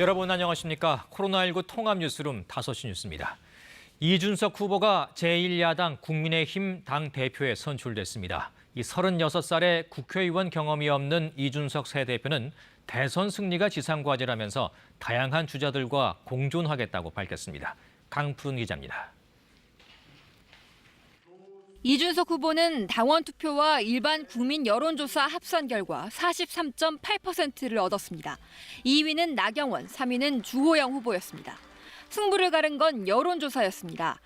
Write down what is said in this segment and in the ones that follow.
여러분 안녕하십니까? 코로나19 통합 뉴스룸 5시 뉴스입니다. 이준석 후보가 제1야당 국민의힘 당대표에 선출됐습니다. 이 36살의 국회의원 경험이 없는 이준석 새 대표는 대선 승리가 지상과제라면서 다양한 주자들과 공존하겠다고 밝혔습니다. 강푸른 기자입니다. 이준석 후보는 당원 투표와 일반 국민 여론조사 합산 결과 43.8%를 얻었습니다. 2위는 나경원, 3위는 주호영 후보였습니다. 승부를 가른 건 여론조사였습니다.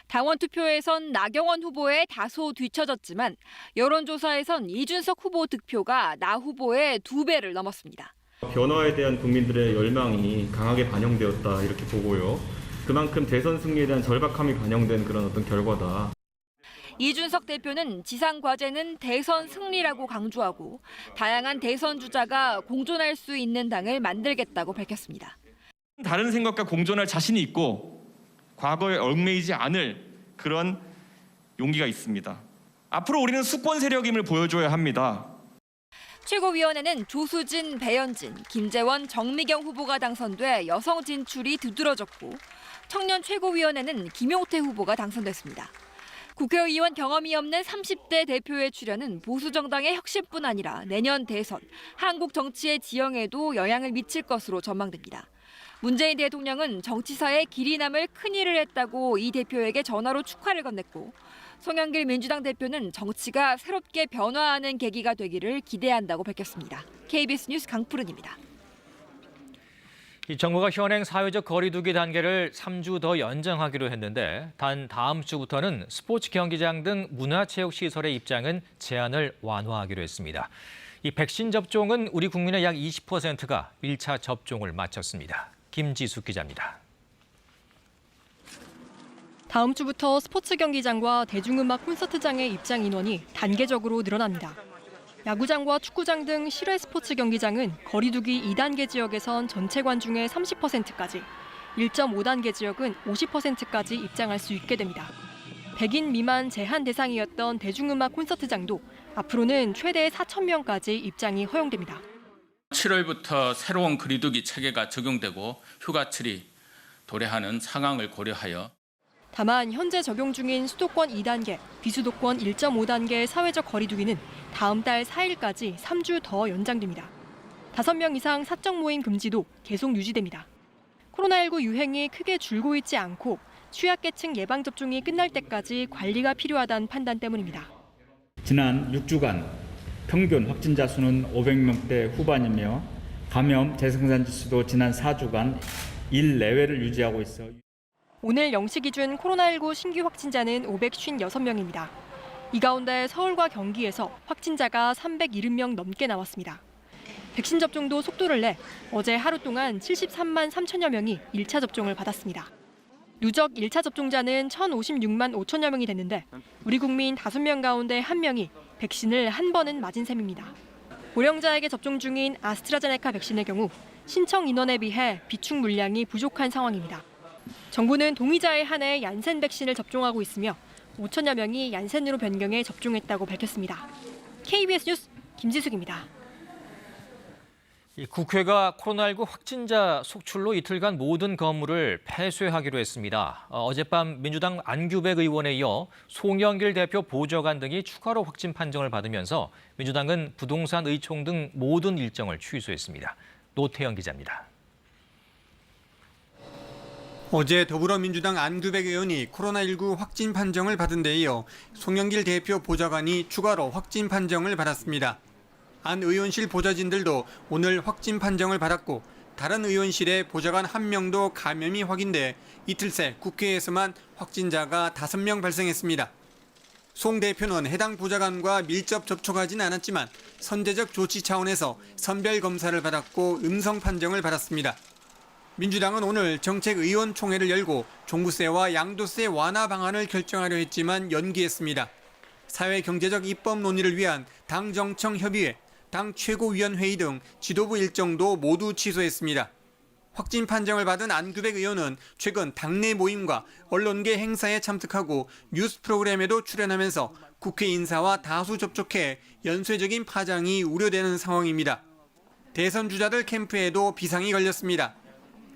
당원 투표에선 나경원 후보에 다소 뒤처졌지만 여론조사에선 이준석 후보 득표가 나 후보의 2배를 넘었습니다. 변화에 대한 국민들의 열망이 강하게 반영되었다 이렇게 보고요. 그만큼 대선 승리에 대한 절박함이 반영된 그런 어떤 결과다. 이준석 대표는 지상과제는 대선 승리라고 강조하고 다양한 대선 주자가 공존할 수 있는 당을 만들겠다고 밝혔습니다. 다른 생각과 공존할 자신이 있고 과거에 얽매이지 않을 그런 용기가 있습니다. 앞으로 우리는 수권 세력임을 보여줘야 합니다. 최고위원회는 조수진, 배현진, 김재원, 정미경 후보가 당선돼 여성 진출이 두드러졌고 청년 최고위원회는 김용태 후보가 당선됐습니다. 국회의원 경험이 없는 30대 대표의 출연은 보수정당의 혁신뿐 아니라 내년 대선, 한국 정치의 지형에도 영향을 미칠 것으로 전망됩니다. 문재인 대통령은 정치사에 길이 남을 큰일을 했다고 이 대표에게 전화로 축하를 건넸고 송영길 민주당 대표는 정치가 새롭게 변화하는 계기가 되기를 기대한다고 밝혔습니다. KBS 뉴스 강푸른입니다. 정부가 현행 사회적 거리두기 단계를 3주 더 연장하기로 했는데 단 다음 주부터는 스포츠 경기장 등 문화체육시설의 입장은 제한을 완화하기로 했습니다. 이 백신 접종은 우리 국민의 약 20%가 1차 접종을 마쳤습니다. 김지숙 기자입니다. 다음 주부터 스포츠 경기장과 대중음악 콘서트장의 입장 인원이 단계적으로 늘어납니다. 야구장과 축구장 등 실외 스포츠 경기장은 거리두기 2단계 지역에선 전체 관중의 30%까지, 1.5단계 지역은 50%까지 입장할 수 있게 됩니다. 100인 미만 제한 대상이었던 대중음악 콘서트장도 앞으로는 최대 4,000명까지 입장이 허용됩니다. 7월부터 새로운 거리두기 체계가 적용되고 휴가철이 도래하는 상황을 고려하여 다만 현재 적용 중인 수도권 2단계, 비수도권 1.5단계의 사회적 거리두기는 다음 달 4일까지 3주 더 연장됩니다. 5명 이상 사적 모임 금지도 계속 유지됩니다. 코로나19 유행이 크게 줄고 있지 않고 취약계층 예방접종이 끝날 때까지 관리가 필요하다는 판단 때문입니다. 지난 6주간 평균 확진자 수는 500명대 후반이며 감염 재생산 지수도 지난 4주간 1 내외를 유지하고 있어 오늘 0시 기준 코로나19 신규 확진자는 556명입니다. 이 가운데 서울과 경기에서 확진자가 370명 넘게 나왔습니다. 백신 접종도 속도를 내 어제 하루 동안 73만 3천여 명이 1차 접종을 받았습니다. 누적 1차 접종자는 1,056만 5천여 명이 됐는데 우리 국민 5명 가운데 1명이 백신을 한 번은 맞은 셈입니다. 고령자에게 접종 중인 아스트라제네카 백신의 경우 신청 인원에 비해 비축 물량이 부족한 상황입니다. 정부는 동의자에 한해 얀센 백신을 접종하고 있으며 5천여 명이 얀센으로 변경해 접종했다고 밝혔습니다. KBS 뉴스 김지숙입니다. 국회가 코로나19 확진자 속출로 이틀간 모든 건물을 폐쇄하기로 했습니다. 어젯밤 민주당 안규백 의원에 이어 송영길 대표 보좌관 등이 추가로 확진 판정을 받으면서 민주당은 부동산 의총 등 모든 일정을 취소했습니다. 노태영 기자입니다. 어제 더불어민주당 안규백 의원이 코로나19 확진 판정을 받은 데 이어 송영길 대표 보좌관이 추가로 확진 판정을 받았습니다. 안 의원실 보좌진들도 오늘 확진 판정을 받았고 다른 의원실에 보좌관 1명도 감염이 확인돼 이틀 새 국회에서만 확진자가 5명 발생했습니다. 송 대표는 해당 보좌관과 밀접 접촉하진 않았지만 선제적 조치 차원에서 선별 검사를 받았고 음성 판정을 받았습니다. 민주당은 오늘 정책의원총회를 열고 종부세와 양도세 완화 방안을 결정하려 했지만 연기했습니다. 사회경제적 입법 논의를 위한 당정청협의회, 당 최고위원회의 등 지도부 일정도 모두 취소했습니다. 확진 판정을 받은 안규백 의원은 최근 당내 모임과 언론계 행사에 참석하고 뉴스 프로그램에도 출연하면서 국회 인사와 다수 접촉해 연쇄적인 파장이 우려되는 상황입니다. 대선 주자들 캠프에도 비상이 걸렸습니다.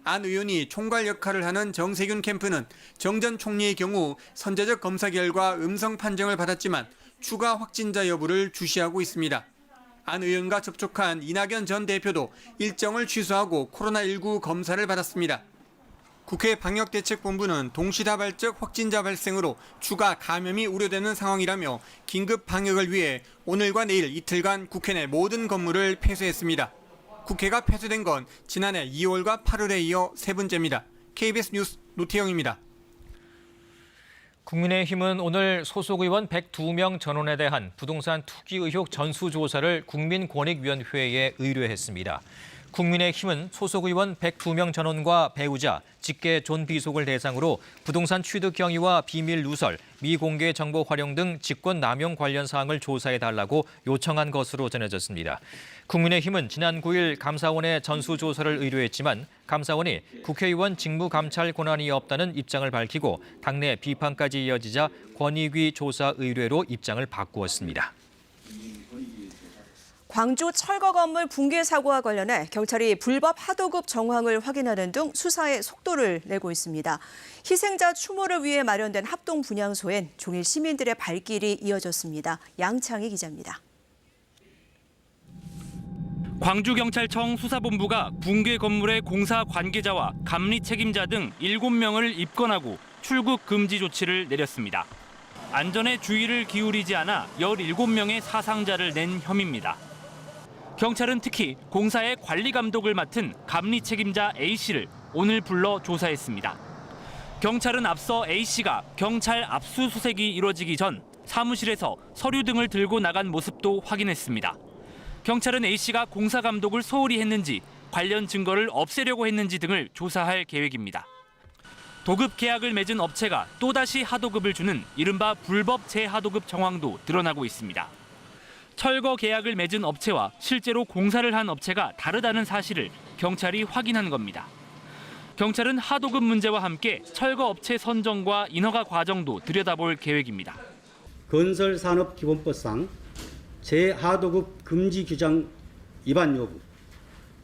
안 의원이 총괄 역할을 하는 정세균 캠프는 정 전 총리의 경우 선제적 검사 결과 음성 판정을 받았지만 추가 확진자 여부를 주시하고 있습니다. 안 의원과 접촉한 이낙연 전 대표도 일정을 취소하고 코로나19 검사를 받았습니다. 국회 방역대책본부는 동시다발적 확진자 발생으로 추가 감염이 우려되는 상황이라며 긴급 방역을 위해 오늘과 내일 이틀간 국회 내 모든 건물을 폐쇄했습니다. 국회가 폐쇄된 건 지난해 2월과 8월에 이어 세 번째입니다. KBS 뉴스 노태영입니다. 국민의힘은 오늘 소속 의원 102명 전원에 대한 부동산 투기 의혹 전수조사를 국민권익위원회에 의뢰했습니다. 국민의힘은 소속 의원 102명 전원과 배우자, 직계 존 비속을 대상으로 부동산 취득 경위와 비밀 누설, 미공개 정보 활용 등 직권 남용 관련 사항을 조사해달라고 요청한 것으로 전해졌습니다. 국민의힘은 지난 9일 감사원에 전수조사를 의뢰했지만 감사원이 국회의원 직무감찰 권한이 없다는 입장을 밝히고 당내 비판까지 이어지자 권익위 조사 의뢰로 입장을 바꾸었습니다. 광주 철거 건물 붕괴 사고와 관련해 경찰이 불법 하도급 정황을 확인하는 등 수사에 속도를 내고 있습니다. 희생자 추모를 위해 마련된 합동 분향소엔 종일 시민들의 발길이 이어졌습니다. 양창희 기자입니다. 광주경찰청 수사본부가 붕괴 건물의 공사 관계자와 감리 책임자 등 7명을 입건하고 출국 금지 조치를 내렸습니다. 안전에 주의를 기울이지 않아 17명의 사상자를 낸 혐의입니다. 경찰은 특히 공사의 관리 감독을 맡은 감리 책임자 A씨를 오늘 불러 조사했습니다. 경찰은 앞서 A씨가 경찰 압수수색이 이루어지기 전 사무실에서 서류 등을 들고 나간 모습도 확인했습니다. 경찰은 A씨가 공사 감독을 소홀히 했는지 관련 증거를 없애려고 했는지 등을 조사할 계획입니다. 도급 계약을 맺은 업체가 또다시 하도급을 주는 이른바 불법 재하도급 정황도 드러나고 있습니다. 철거 계약을 맺은 업체와 실제로 공사를 한 업체가 다르다는 사실을 경찰이 확인한 겁니다. 경찰은 하도급 문제와 함께 철거 업체 선정과 인허가 과정도 들여다볼 계획입니다. 건설산업기본법상 재하도급 금지 규정 위반 여부,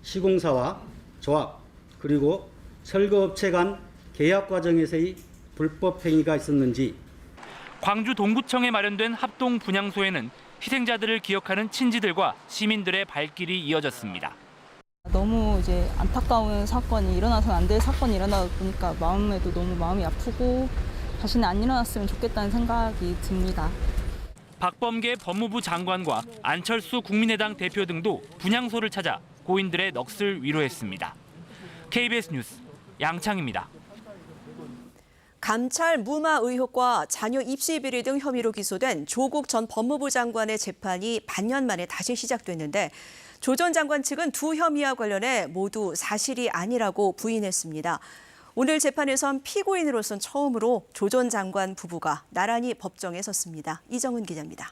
시공사와 조합, 그리고 철거업체 간 계약 과정에서의 불법 행위가 있었는지. 광주 동구청에 마련된 합동 분향소에는 희생자들을 기억하는 친지들과 시민들의 발길이 이어졌습니다. 너무 이제 안타까운 사건이 일어나서는 안 될 사건이 일어나다 보니까 마음에도 너무 마음이 아프고 다시는 안 일어났으면 좋겠다는 생각이 듭니다. 박범계 법무부 장관과 안철수 국민의당 대표 등도 분향소를 찾아 고인들의 넋을 위로했습니다. KBS 뉴스 양창입니다. 감찰 무마 의혹과 자녀 입시 비리 등 혐의로 기소된 조국 전 법무부 장관의 재판이 반년 만에 다시 시작됐는데 조 전 장관 측은 두 혐의와 관련해 모두 사실이 아니라고 부인했습니다. 오늘 재판에선 피고인으로선 처음으로 조 전 장관 부부가 나란히 법정에 섰습니다. 이정은 기자입니다.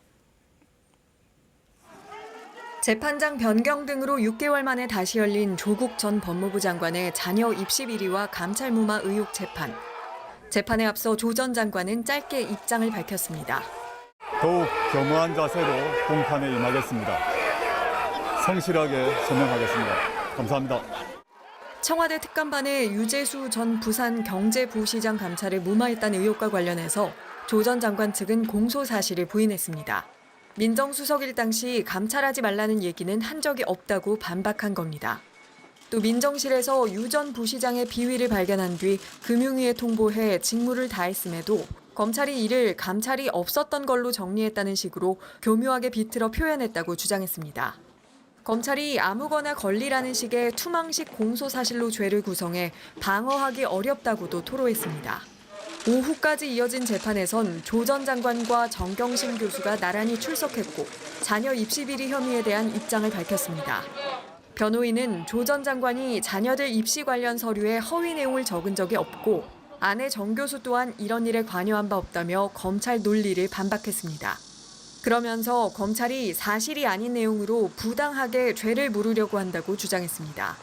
재판장 변경 등으로 6개월 만에 다시 열린 조국 전 법무부 장관의 자녀 입시 비리와 감찰 무마 의혹 재판. 재판에 앞서 조 전 장관은 짧게 입장을 밝혔습니다. 더욱 겸허한 자세로 공판에 임하겠습니다. 성실하게 설명하겠습니다. 감사합니다. 청와대 특감반의 유재수 전 부산 경제부시장 감찰을 무마했다는 의혹과 관련해서 조 전 장관 측은 공소 사실을 부인했습니다. 민정수석일 당시 감찰하지 말라는 얘기는 한 적이 없다고 반박한 겁니다. 또 민정실에서 유 전 부시장의 비위를 발견한 뒤 금융위에 통보해 직무를 다했음에도 검찰이 이를 감찰이 없었던 걸로 정리했다는 식으로 교묘하게 비틀어 표현했다고 주장했습니다. 검찰이 아무거나 걸리라는 식의 투망식 공소사실로 죄를 구성해 방어하기 어렵다고도 토로했습니다. 오후까지 이어진 재판에선 조 전 장관과 정경심 교수가 나란히 출석했고 자녀 입시 비리 혐의에 대한 입장을 밝혔습니다. 변호인은 조 전 장관이 자녀들 입시 관련 서류에 허위 내용을 적은 적이 없고 아내 정 교수 또한 이런 일에 관여한 바 없다며 검찰 논리를 반박했습니다. 그러면서 검찰이 사실이 아닌 내용으로 부당하게 죄를 물으려고 한다고 주장했습니다.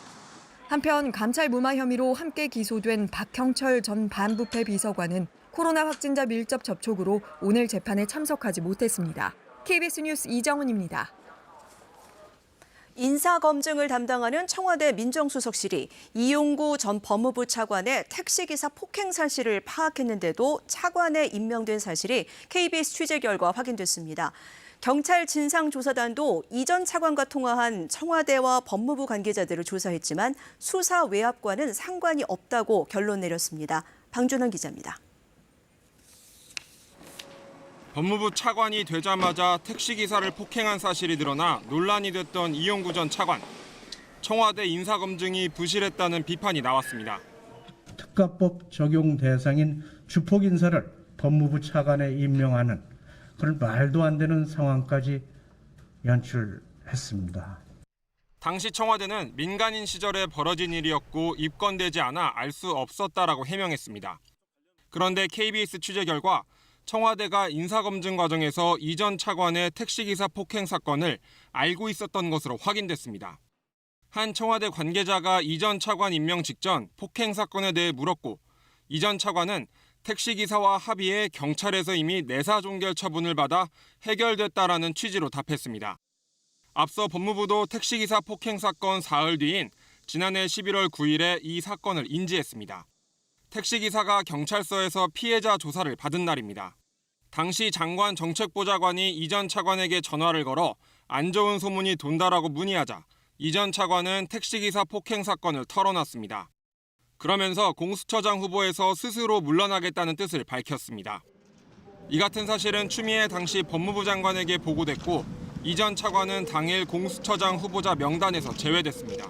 한편 감찰 무마 혐의로 함께 기소된 박형철 전 반부패 비서관은 코로나 확진자 밀접 접촉으로 오늘 재판에 참석하지 못했습니다. KBS 뉴스 이정은입니다. 인사검증을 담당하는 청와대 민정수석실이 이용구 전 법무부 차관의 택시기사 폭행 사실을 파악했는데도 차관에 임명된 사실이 KBS 취재 결과 확인됐습니다. 경찰 진상조사단도 이전 차관과 통화한 청와대와 법무부 관계자들을 조사했지만 수사 외압과는 상관이 없다고 결론 내렸습니다. 방준원 기자입니다. 법무부 차관이 되자마자 택시기사를 폭행한 사실이 드러나 논란이 됐던 이용구 전 차관. 청와대 인사검증이 부실했다는 비판이 나왔습니다. 특가법 적용 대상인 주폭 인사를 법무부 차관에 임명하는 그런 말도 안 되는 상황까지 연출했습니다. 당시 청와대는 민간인 시절에 벌어진 일이었고 입건되지 않아 알 수 없었다라고 해명했습니다. 그런데 KBS 취재 결과 청와대가 인사검증 과정에서 이전 차관의 택시기사 폭행 사건을 알고 있었던 것으로 확인됐습니다. 한 청와대 관계자가 이전 차관 임명 직전 폭행 사건에 대해 물었고 이전 차관은 택시기사와 합의해 경찰에서 이미 내사종결 처분을 받아 해결됐다라는 취지로 답했습니다. 앞서 법무부도 택시기사 폭행 사건 사흘 뒤인 지난해 11월 9일에 이 사건을 인지했습니다. 택시기사가 경찰서에서 피해자 조사를 받은 날입니다. 당시 장관 정책보좌관이 이전 차관에게 전화를 걸어 안 좋은 소문이 돈다라고 문의하자 이전 차관은 택시기사 폭행 사건을 털어놨습니다. 그러면서 공수처장 후보에서 스스로 물러나겠다는 뜻을 밝혔습니다. 이 같은 사실은 추미애 당시 법무부 장관에게 보고됐고 이전 차관은 당일 공수처장 후보자 명단에서 제외됐습니다.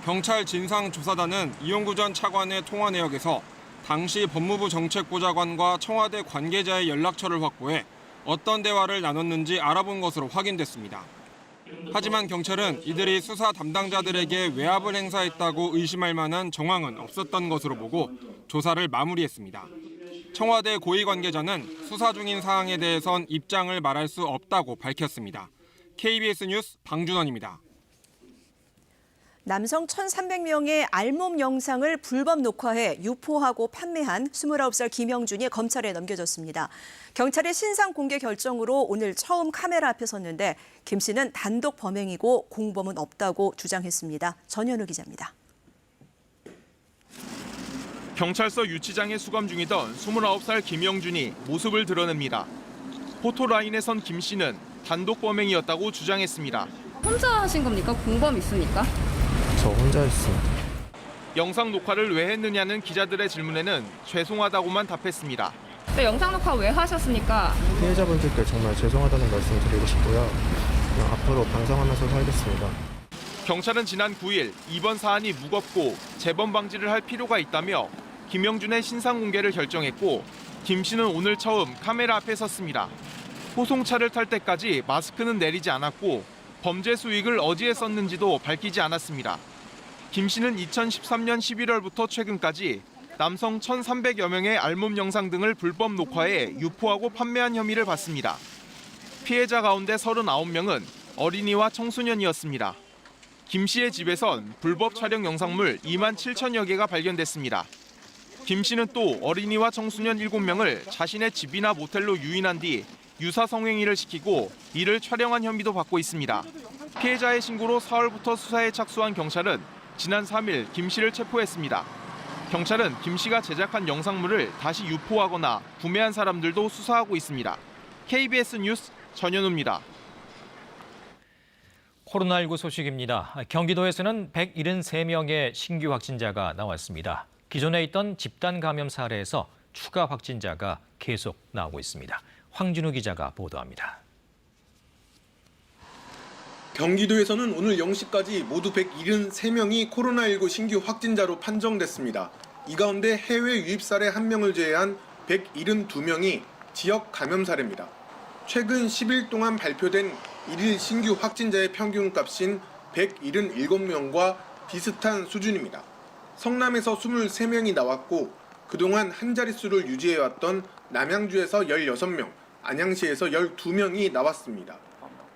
경찰 진상조사단은 이용구 전 차관의 통화 내역에서 당시 법무부 정책보좌관과 청와대 관계자의 연락처를 확보해 어떤 대화를 나눴는지 알아본 것으로 확인됐습니다. 하지만 경찰은 이들이 수사 담당자들에게 외압을 행사했다고 의심할 만한 정황은 없었던 것으로 보고 조사를 마무리했습니다. 청와대 고위 관계자는 수사 중인 사항에 대해선 입장을 말할 수 없다고 밝혔습니다. KBS 뉴스 방준원입니다. 남성 1,300명의 알몸 영상을 불법 녹화해 유포하고 판매한 29살 김영준이 검찰에 넘겨졌습니다. 경찰의 신상 공개 결정으로 오늘 처음 카메라 앞에 섰는데 김 씨는 단독 범행이고 공범은 없다고 주장했습니다. 전현우 기자입니다. 경찰서 유치장에 수감 중이던 29살 김영준이 모습을 드러냅니다. 포토라인에 선 김 씨는 단독 범행이었다고 주장했습니다. 혼자 하신 겁니까? 공범 있습니까? 저 혼자 했습니다. 영상 녹화를 왜 했느냐는 기자들의 질문에는 죄송하다고만 답했습니다. 네, 영상 녹화 왜 하셨습니까? 피해자분들께 정말 죄송하다는 말씀 드리고 싶고요. 그냥 앞으로 반성하면서 살겠습니다. 경찰은 지난 9일 이번 사안이 무겁고 재범 방지를 할 필요가 있다며 김영준의 신상 공개를 결정했고 김 씨는 오늘 처음 카메라 앞에 섰습니다. 호송차를 탈 때까지 마스크는 내리지 않았고 범죄 수익을 어디에 썼는지도 밝히지 않았습니다. 김 씨는 2013년 11월부터 최근까지 남성 1,300여 명의 알몸 영상 등을 불법 녹화해 유포하고 판매한 혐의를 받습니다. 피해자 가운데 39명은 어린이와 청소년이었습니다. 김 씨의 집에선 불법 촬영 영상물 2만 7천여 개가 발견됐습니다. 김 씨는 또 어린이와 청소년 7명을 자신의 집이나 모텔로 유인한 뒤 유사 성행위를 시키고 이를 촬영한 혐의도 받고 있습니다. 피해자의 신고로 4월부터 수사에 착수한 경찰은 지난 3일 김 씨를 체포했습니다. 경찰은 김 씨가 제작한 영상물을 다시 유포하거나 구매한 사람들도 수사하고 있습니다. KBS 뉴스 전현우입니다. 코로나19 소식입니다. 경기도에서는 173명의 신규 확진자가 나왔습니다. 기존에 있던 집단 감염 사례에서 추가 확진자가 계속 나오고 있습니다. 황진우 기자가 보도합니다. 경기도에서는 오늘 0시까지 모두 173명이 코로나19 신규 확진자로 판정됐습니다. 이 가운데 해외 유입 사례 1명을 제외한 172명이 지역 감염 사례입니다. 최근 10일 동안 발표된 1일 신규 확진자의 평균값인 177명과 비슷한 수준입니다. 성남에서 23명이 나왔고 그동안 한 자릿수를 유지해왔던 남양주에서 16명, 안양시에서 12명이 나왔습니다.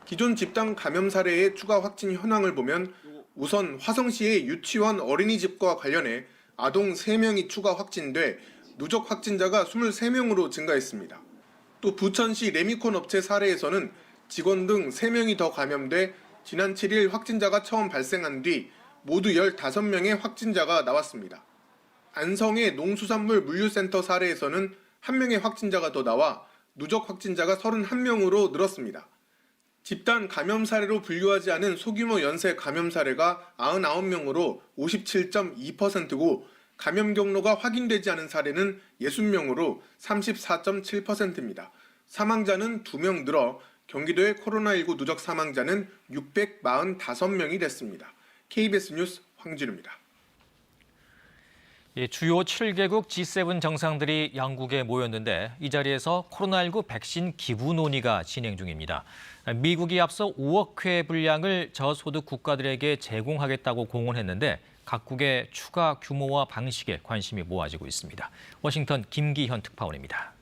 기존 집단 감염 사례의 추가 확진 현황을 보면 우선 화성시의 유치원 어린이집과 관련해 아동 3명이 추가 확진돼 누적 확진자가 23명으로 증가했습니다. 또 부천시 레미콘 업체 사례에서는 직원 등 3명이 더 감염돼 지난 7일 확진자가 처음 발생한 뒤 모두 15명의 확진자가 나왔습니다. 안성의 농수산물 물류센터 사례에서는 1명의 확진자가 더 나와 누적 확진자가 31명으로 늘었습니다. 집단 감염 사례로 분류하지 않은 소규모 연쇄 감염 사례가 99명으로 57.2%고 감염 경로가 확인되지 않은 사례는 60명으로 34.7%입니다. 사망자는 2명 늘어 경기도의 코로나19 누적 사망자는 645명이 됐습니다. KBS 뉴스 황진우입니다. 주요 7개국 G7 정상들이 양국에 모였는데 이 자리에서 코로나19 백신 기부 논의가 진행 중입니다. 미국이 앞서 5억 회 분량을 저소득 국가들에게 제공하겠다고 공언했는데 각국의 추가 규모와 방식에 관심이 모아지고 있습니다. 워싱턴 김기현 특파원입니다.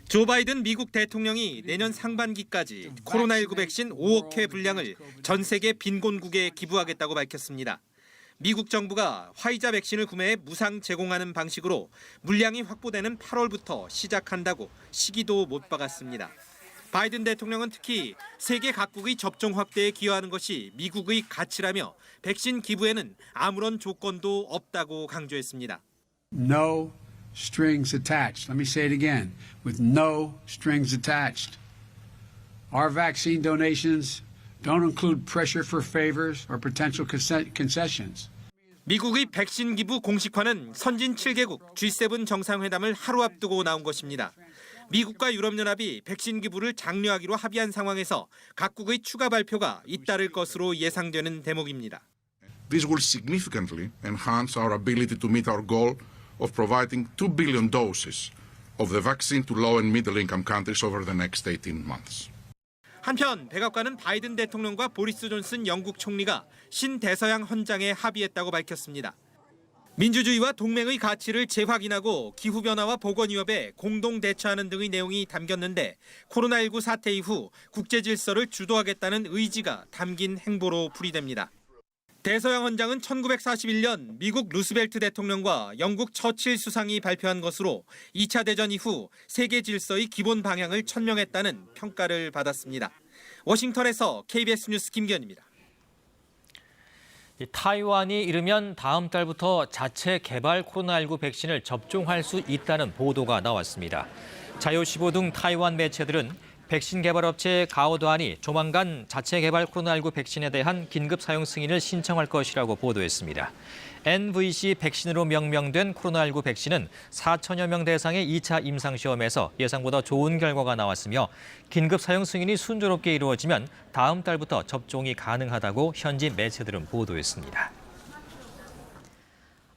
조 바이든 미국 대통령이 내년 상반기까지 코로나19 백신 5억 회 분량을 전 세계 빈곤국에 기부하겠다고 밝혔습니다. 미국 정부가 화이자 백신을 구매해 무상 제공하는 방식으로 물량이 확보되는 8월부터 시작한다고 시기도 못 박았습니다. 바이든 대통령은 특히 세계 각국의 접종 확대에 기여하는 것이 미국의 가치라며 백신 기부에는 아무런 조건도 없다고 강조했습니다. No strings attached. Let me say it again. With no strings attached. Our vaccine donations don't include pressure for favors or potential concessions. 미국의 백신 기부 공식화는 선진 7개국 G7 정상회담을 하루 앞두고 나온 것입니다. 미국과 유럽연합이 백신 기부를 장려하기로 합의한 상황에서 각국의 추가 발표가 잇따를 것으로 예상되는 대목입니다. This will significantly enhance our ability to meet our goal of providing 2 billion doses of the vaccine to low and middle income countries over the next 18 months. 한편 백악관은 바이든 대통령과 보리스 존슨 영국 총리가 신대서양 헌장에 합의했다고 밝혔습니다. 민주주의와 동맹의 가치를 재확인하고 기후변화와 보건위협에 공동 대처하는 등의 내용이 담겼는데 코로나19 사태 이후 국제 질서를 주도하겠다는 의지가 담긴 행보로 풀이됩니다. 대서양 헌장은 1941년 미국 루스벨트 대통령과 영국 처칠 수상이 발표한 것으로 2차 대전 이후 세계 질서의 기본 방향을 천명했다는 평가를 받았습니다. 워싱턴에서 KBS 뉴스 김기현입니다. 타이완이 이르면 다음 달부터 자체 개발 코로나19 백신을 접종할 수 있다는 보도가 나왔습니다. 자유시보 등 타이완 매체들은 백신 개발 업체 가오드안이 조만간 자체 개발 코로나19 백신에 대한 긴급 사용 승인을 신청할 것이라고 보도했습니다. NVC 백신으로 명명된 코로나19 백신은 4천여 명 대상의 2차 임상시험에서 예상보다 좋은 결과가 나왔으며 긴급 사용 승인이 순조롭게 이루어지면 다음 달부터 접종이 가능하다고 현지 매체들은 보도했습니다.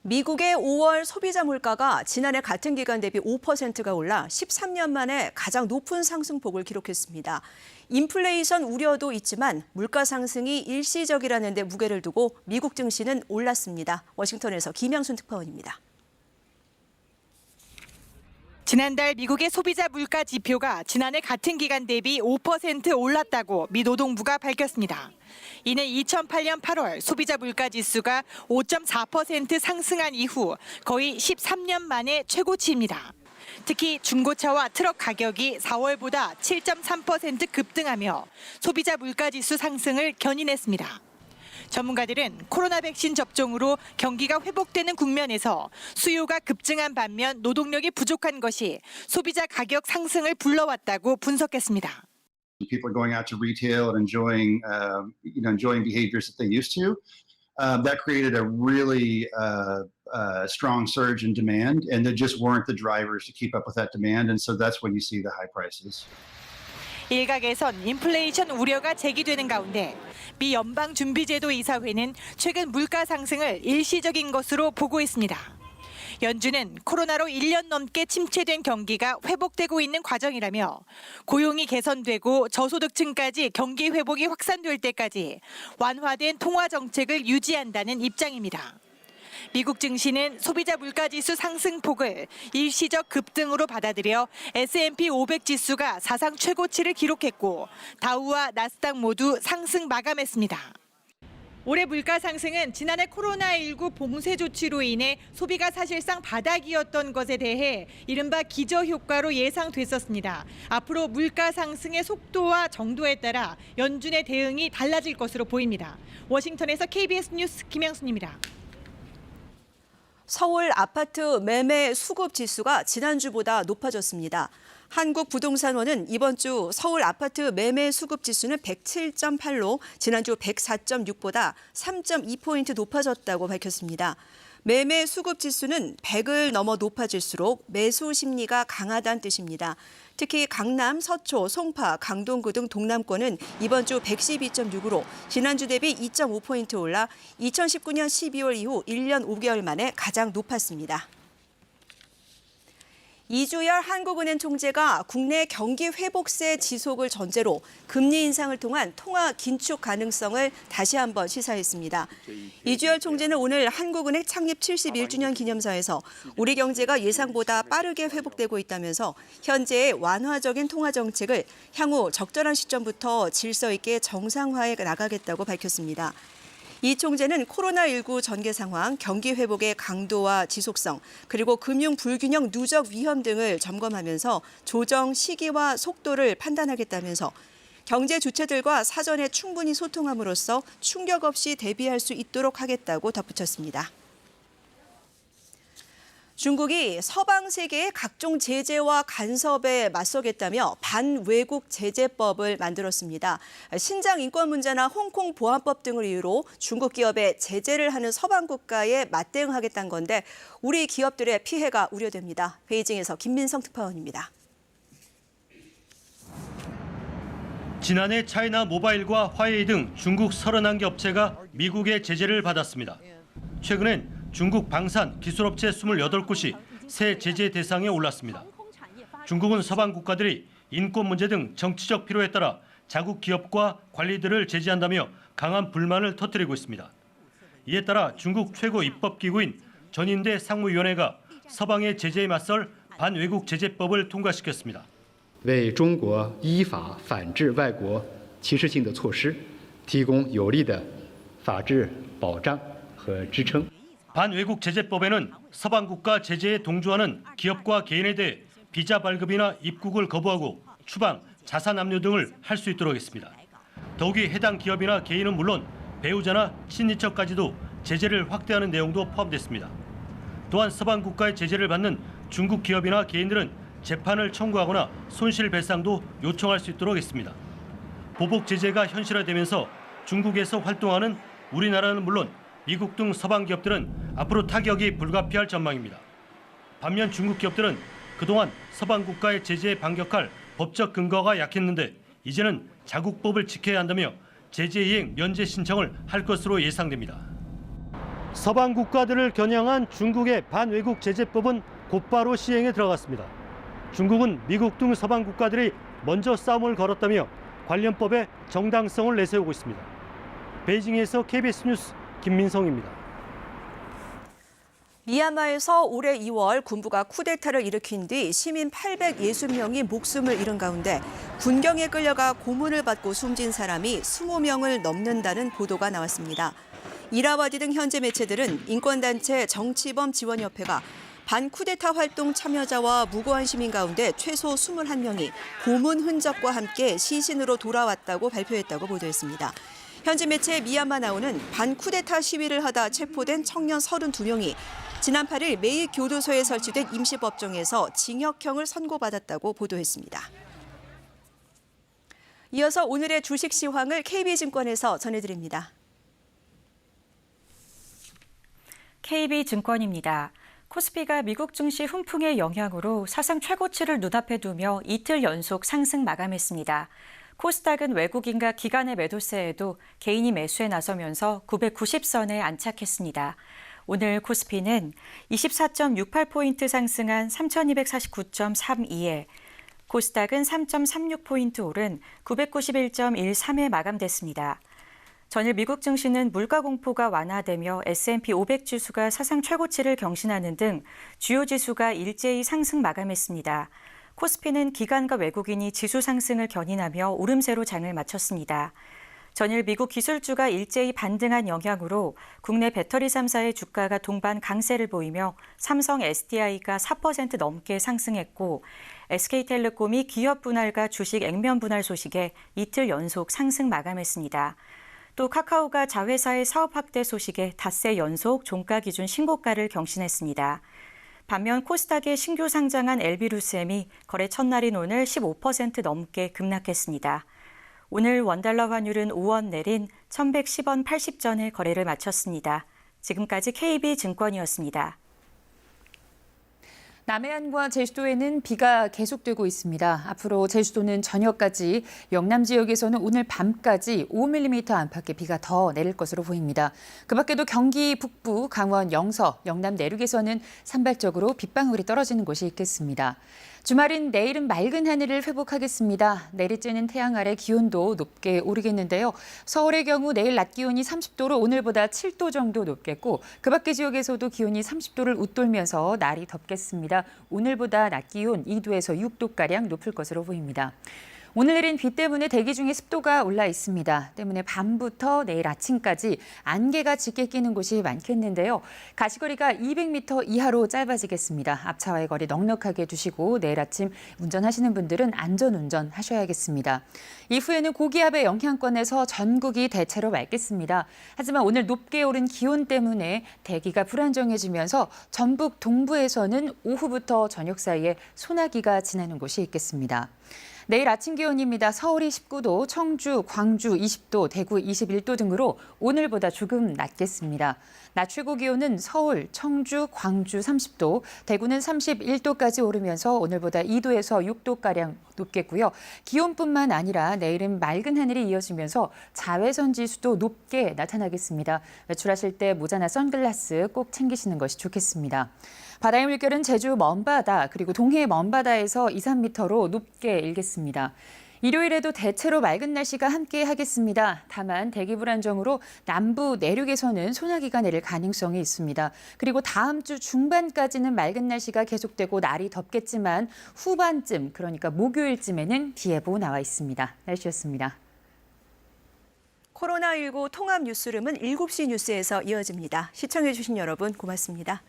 미국의 5월 소비자 물가가 지난해 같은 기간 대비 5%가 올라 13년 만에 가장 높은 상승폭을 기록했습니다. 인플레이션 우려도 있지만 물가 상승이 일시적이라는 데 무게를 두고 미국 증시는 올랐습니다. 워싱턴에서 김양순 특파원입니다. 지난달 미국의 소비자 물가 지표가 지난해 같은 기간 대비 5% 올랐다고 미 노동부가 밝혔습니다. 이는 2008년 8월 소비자 물가 지수가 5.4% 상승한 이후 거의 13년 만에 최고치입니다. 특히 중고차와 트럭 가격이 4월보다 7.3% 급등하며 소비자 물가 지수 상승을 견인했습니다. 전문가들은 코로나 백신 접종으로 경기가 회복되는 국면에서 수요가 급증한 반면 노동력이 부족한 것이 소비자 가격 상승을 불러왔다고 분석했습니다. People are going out to retail and enjoying behaviors that they used to. That created a really strong surge in demand, and there just weren't the drivers to keep up with that demand, and so that's when you see the high prices. 일각에선 인플레이션 우려가 제기되는 가운데 미 연방준비제도 이사회는 최근 물가 상승을 일시적인 것으로 보고 있습니다. 연준은 코로나로 1년 넘게 침체된 경기가 회복되고 있는 과정이라며 고용이 개선되고 저소득층까지 경기 회복이 확산될 때까지 완화된 통화 정책을 유지한다는 입장입니다. 미국 증시는 소비자 물가지수 상승폭을 일시적 급등으로 받아들여 S&P 500 지수가 사상 최고치를 기록했고 다우와 나스닥 모두 상승 마감했습니다. 올해 물가 상승은 지난해 코로나19 봉쇄 조치로 인해 소비가 사실상 바닥이었던 것에 대해 이른바 기저효과로 예상됐었습니다. 앞으로 물가 상승의 속도와 정도에 따라 연준의 대응이 달라질 것으로 보입니다. 워싱턴에서 KBS 뉴스 김양순입니다. 서울 아파트 매매 수급 지수가 지난주보다 높아졌습니다. 한국부동산원은 이번 주 서울 아파트 매매 수급 지수는 107.8로 지난주 104.6보다 3.2포인트 높아졌다고 밝혔습니다. 매매 수급 지수는 100을 넘어 높아질수록 매수 심리가 강하다는 뜻입니다. 특히 강남, 서초, 송파, 강동구 등 동남권은 이번 주 112.6으로 지난주 대비 2.5포인트 올라 2019년 12월 이후 1년 5개월 만에 가장 높았습니다. 이주열 한국은행 총재가 국내 경기 회복세 지속을 전제로 금리 인상을 통한 통화 긴축 가능성을 다시 한번 시사했습니다. 이주열 총재는 오늘 한국은행 창립 71주년 기념사에서 우리 경제가 예상보다 빠르게 회복되고 있다면서 현재의 완화적인 통화 정책을 향후 적절한 시점부터 질서 있게 정상화해 나가겠다고 밝혔습니다. 이 총재는 코로나19 전개 상황, 경기 회복의 강도와 지속성, 그리고 금융 불균형 누적 위험 등을 점검하면서 조정 시기와 속도를 판단하겠다면서 경제 주체들과 사전에 충분히 소통함으로써 충격 없이 대비할 수 있도록 하겠다고 덧붙였습니다. 중국이 서방 세계의 각종 제재와 간섭에 맞서겠다며 반외국 제재법을 만들었습니다. 신장 인권 문제나 홍콩 보안법 등을 이유로 중국 기업에 제재를 하는 서방 국가에 맞대응하겠다는 건데 우리 기업들의 피해가 우려됩니다. 베이징에서 김민성 특파원입니다. 지난해 차이나 모바일과 화웨이 등 중국 31개 업체가 미국의 제재를 받았습니다. 최근엔 중국 방산 기술업체 28곳이 새 제재 대상에 올랐습니다. 중국은 서방 국가들이 인권 문제 등 정치적 필요에 따라 자국 기업과 관리들을 제재한다며 강한 불만을 터뜨리고 있습니다. 이에 따라 중국 최고 입법기구인 전인대 상무위원회가 서방의 제재에 맞설 반외국 제재법을 통과시켰습니다. 为中国依法反制外国歧视性的措施提供有力的法治保障和支撑。 반외국 제재법에는 서방 국가 제재에 동조하는 기업과 개인에 대해 비자 발급이나 입국을 거부하고 추방, 자산 압류 등을 할 수 있도록 했습니다. 더욱이 해당 기업이나 개인은 물론 배우자나 친인척까지도 제재를 확대하는 내용도 포함됐습니다. 또한 서방 국가의 제재를 받는 중국 기업이나 개인들은 재판을 청구하거나 손실배상도 요청할 수 있도록 했습니다. 보복 제재가 현실화되면서 중국에서 활동하는 우리나라는 물론 미국 등 서방 기업들은 앞으로 타격이 불가피할 전망입니다. 반면 중국 기업들은 그동안 서방 국가의 제재에 반격할 법적 근거가 약했는데 이제는 자국법을 지켜야 한다며 제재 이행 면제 신청을 할 것으로 예상됩니다. 서방 국가들을 겨냥한 중국의 반외국 제재법은 곧바로 시행에 들어갔습니다. 중국은 미국 등 서방 국가들이 먼저 싸움을 걸었다며 관련 법에 정당성을 내세우고 있습니다. 베이징에서 KBS 뉴스 김민성입니다. 미얀마에서 올해 2월 군부가 쿠데타를 일으킨 뒤 시민 860명이 목숨을 잃은 가운데 군경에 끌려가 고문을 받고 숨진 사람이 20명을 넘는다는 보도가 나왔습니다. 이라와디 등 현지 매체들은 인권단체 정치범지원협회가 반쿠데타 활동 참여자와 무고한 시민 가운데 최소 21명이 고문 흔적과 함께 시신으로 돌아왔다고 발표했다고 보도했습니다. 현지 매체 미얀마 나우는 반쿠데타 시위를 하다 체포된 청년 32명이 지난 8일 메이 교도소에 설치된 임시법정에서 징역형을 선고받았다고 보도했습니다. 이어서 오늘의 주식 시황을 KB증권에서 전해드립니다. KB증권입니다. 코스피가 미국 증시 훈풍의 영향으로 사상 최고치를 눈앞에 두며 이틀 연속 상승 마감했습니다. 코스닥은 외국인과 기관의 매도세에도 개인이 매수에 나서면서 990선에 안착했습니다. 오늘 코스피는 24.68포인트 상승한 3249.32에 코스닥은 3.36포인트 오른 991.13에 마감됐습니다. 전일 미국 증시는 물가 공포가 완화되며 S&P 500 지수가 사상 최고치를 경신하는 등 주요 지수가 일제히 상승 마감했습니다. 코스피는 기관과 외국인이 지수 상승을 견인하며 오름세로 장을 마쳤습니다. 전일 미국 기술주가 일제히 반등한 영향으로 국내 배터리 3사의 주가가 동반 강세를 보이며 삼성 SDI가 4% 넘게 상승했고 SK텔레콤이 기업 분할과 주식 액면 분할 소식에 이틀 연속 상승 마감했습니다. 또 카카오가 자회사의 사업 확대 소식에 닷새 연속 종가 기준 신고가를 경신했습니다. 반면 코스닥에 신규 상장한 LB루셈이 거래 첫날인 오늘 15% 넘게 급락했습니다. 오늘 원달러 환율은 5원 내린 1110원 80전에 거래를 마쳤습니다. 지금까지 KB증권이었습니다. 남해안과 제주도에는 비가 계속되고 있습니다. 앞으로 제주도는 저녁까지, 영남 지역에서는 오늘 밤까지 5mm 안팎의 비가 더 내릴 것으로 보입니다. 그 밖에도 경기 북부, 강원 영서, 영남 내륙에서는 산발적으로 빗방울이 떨어지는 곳이 있겠습니다. 주말인 내일은 맑은 하늘을 회복하겠습니다. 내리쬐는 태양 아래 기온도 높게 오르겠는데요. 서울의 경우 내일 낮 기온이 30도로 오늘보다 7도 정도 높겠고 그 밖의 지역에서도 기온이 30도를 웃돌면서 날이 덥겠습니다. 오늘보다 낮 기온 2도에서 6도가량 높을 것으로 보입니다. 오늘 내린 비 때문에 대기 중에 습도가 올라 있습니다. 때문에 밤부터 내일 아침까지 안개가 짙게 끼는 곳이 많겠는데요. 가시거리가 200m 이하로 짧아지겠습니다. 앞차와의 거리 넉넉하게 두시고 내일 아침 운전하시는 분들은 안전운전 하셔야겠습니다. 이후에는 고기압의 영향권에서 전국이 대체로 맑겠습니다. 하지만 오늘 높게 오른 기온 때문에 대기가 불안정해지면서 전북 동부에서는 오후부터 저녁 사이에 소나기가 지나는 곳이 있겠습니다. 내일 아침 기온입니다. 서울이 19도, 청주, 광주 20도, 대구 21도 등으로 오늘보다 조금 낮겠습니다. 낮 최고 기온은 서울, 청주, 광주 30도, 대구는 31도까지 오르면서 오늘보다 2도에서 6도가량 높겠고요. 기온뿐만 아니라 내일은 맑은 하늘이 이어지면서 자외선 지수도 높게 나타나겠습니다. 외출하실 때 모자나 선글라스 꼭 챙기시는 것이 좋겠습니다. 바다의 물결은 제주 먼바다 그리고 동해 먼바다에서 2, 3m로 높게 일겠습니다. 일요일에도 대체로 맑은 날씨가 함께 하겠습니다. 다만 대기 불안정으로 남부 내륙에서는 소나기가 내릴 가능성이 있습니다. 그리고 다음 주 중반까지는 맑은 날씨가 계속되고 날이 덥겠지만 후반쯤 그러니까 목요일쯤에는 비 예보 나와 있습니다. 날씨였습니다. 코로나19 통합 뉴스룸은 7시 뉴스에서 이어집니다. 시청해주신 여러분 고맙습니다.